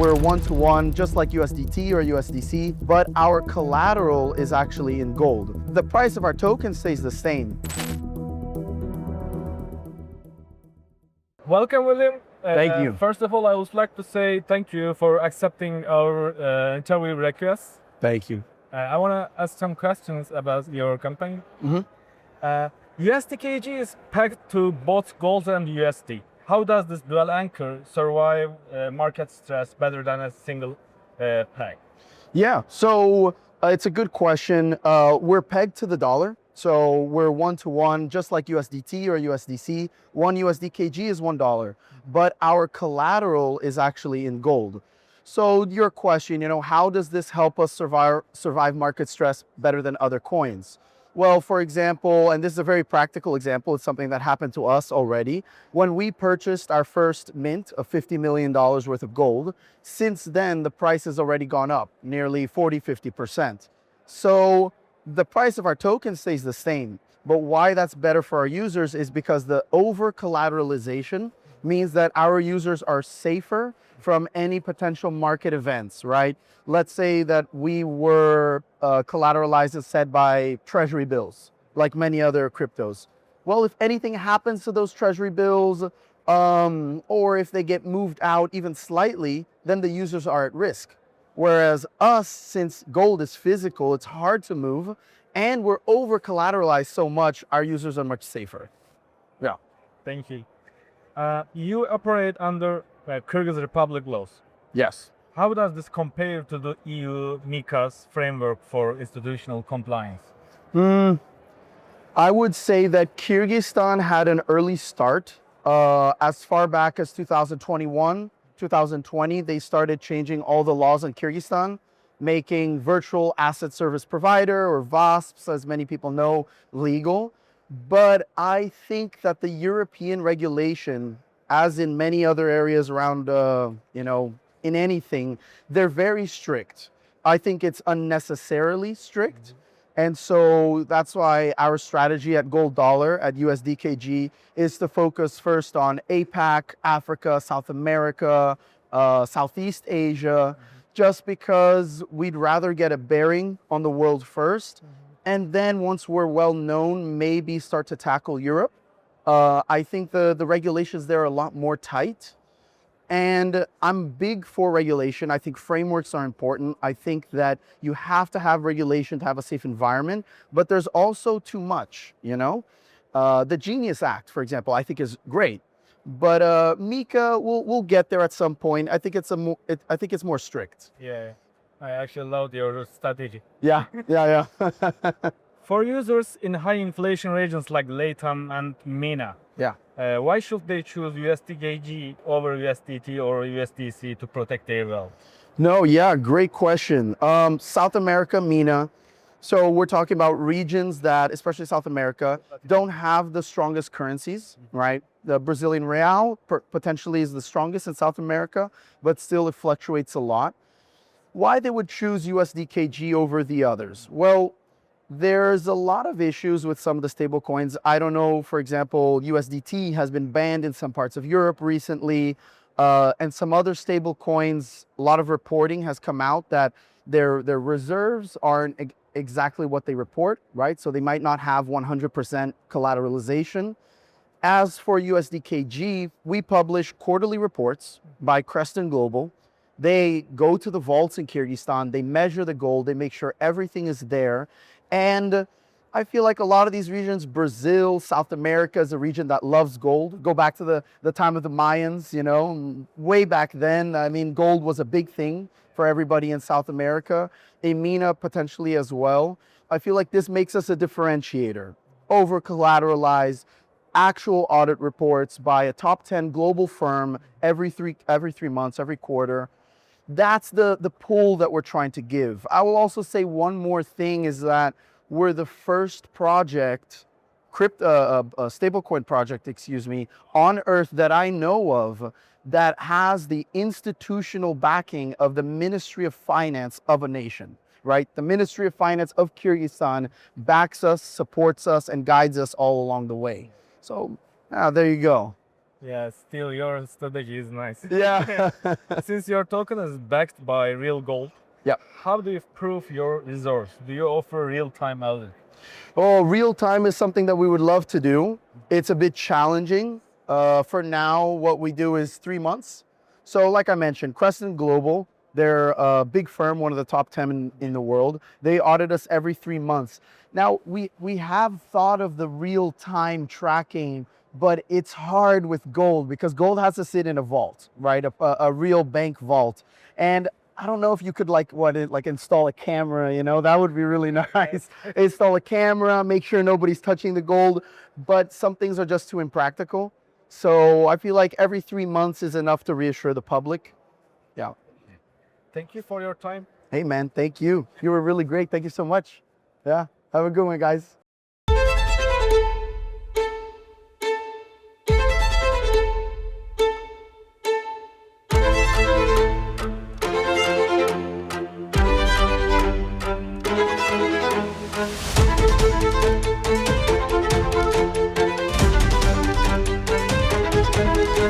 we're one-to-one, just like USDT or USDC, but our collateral is actually in gold. The price of our token stays the same. Welcome, William. Thank you. First of all, I would like to say thank you for accepting our interview request. Thank you. I want to ask some questions about your company. USDKG is pegged to both gold and USD. How does this dual anchor survive market stress better than a single peg? Yeah, so it's a good question. We're pegged to the dollar. So we're one-to-one, just like USDT or USDC. One USDKG is $1, but our collateral is actually in gold. So your question, how does this help us survive market stress better than other coins? Well, for example, and this is a very practical example, it's something that happened to us already. When we purchased our first mint of $50 million worth of gold, since then, the price has already gone up nearly 40–50%. So the price of our token stays the same. But why that's better for our users is because the over-collateralization means that our users are safer from any potential market events, right? Let's say that we were collateralized as said by treasury bills, like many other cryptos. Well, if anything happens to those treasury bills, or if they get moved out even slightly, then the users are at risk. Whereas us, since gold is physical, it's hard to move, and we're over collateralized so much, our users are much safer. Yeah. Thank you. You operate under Kyrgyz Republic laws. Yes. How does this compare to the EU MiCA's framework for institutional compliance? I would say that Kyrgyzstan had an early start. As far back as 2021, 2020, they started changing all the laws in Kyrgyzstan, making virtual asset service provider, or VASPs, as many people know, legal. But I think that the European regulation, as in many other areas around, in anything, they're very strict. I think it's unnecessarily strict. And so that's why our strategy at Gold Dollar, at USDKG, is to focus first on APAC, Africa, South America, Southeast Asia, just because we'd rather get a bearing on the world first. And then once we're well known, maybe start to tackle Europe. I think the regulations there are a lot more tight. And I'm big for regulation. I think frameworks are important. I think that you have to have regulation to have a safe environment, but there's also too much, The Genius Act, for example, I think is great. But MiCA, we'll get there at some point. I think it's more strict. Yeah, I actually love your strategy. Yeah. For users in high inflation regions like LATAM and MENA, why should they choose USDKG over USDT or USDC to protect their wealth? No, yeah, great question. South America, MENA. So we're talking about regions that, especially South America, don't have the strongest currencies, right? The Brazilian real potentially is the strongest in South America, but still it fluctuates a lot. Why they would choose USDKG over the others? Well, there's a lot of issues with some of the stable coins. I don't know, for example, USDT has been banned in some parts of Europe recently, and some other stable coins, a lot of reporting has come out that their reserves aren't exactly what they report, right? So they might not have 100% collateralization. As for USDKG, we publish quarterly reports by Creston Global. They go to the vaults in Kyrgyzstan, they measure the gold, they make sure everything is there. And I feel like a lot of these regions, Brazil, South America is a region that loves gold. Go back to the time of the Mayans, way back then. I mean, gold was a big thing for everybody in South America, in MENA potentially as well. I feel like this makes us a differentiator. Over collateralized, actual audit reports by a top 10 global firm every three months, every quarter. That's the pull that we're trying to give. I will also say one more thing is that we're the first project, stablecoin project, on earth that I know of that has the institutional backing of the Ministry of Finance of a nation, right? The Ministry of Finance of Kyrgyzstan backs us, supports us, and guides us all along the way. So there you go. Yeah, still your strategy is nice. Yeah. Since your token is backed by real gold, Yeah. how do you prove your resource? Do you offer real-time audit? Oh, real time is something that we would love to do. It's a bit challenging. For now, what we do is 3 months. So like I mentioned, Crescent Global, they're a big firm, one of the top 10 in the world. They audit us every 3 months. Now, we have thought of the real time tracking, but it's hard with gold because gold has to sit in a vault, right? A real bank vault. And I don't know if you could like install a camera, you know, that would be really nice. Install a camera, make sure nobody's touching the gold, but some things are just too impractical. So I feel like every 3 months is enough to reassure the public. Yeah. Thank you for your time. Hey man, thank you. You were really great. Thank you so much. Yeah. Have a good one, guys.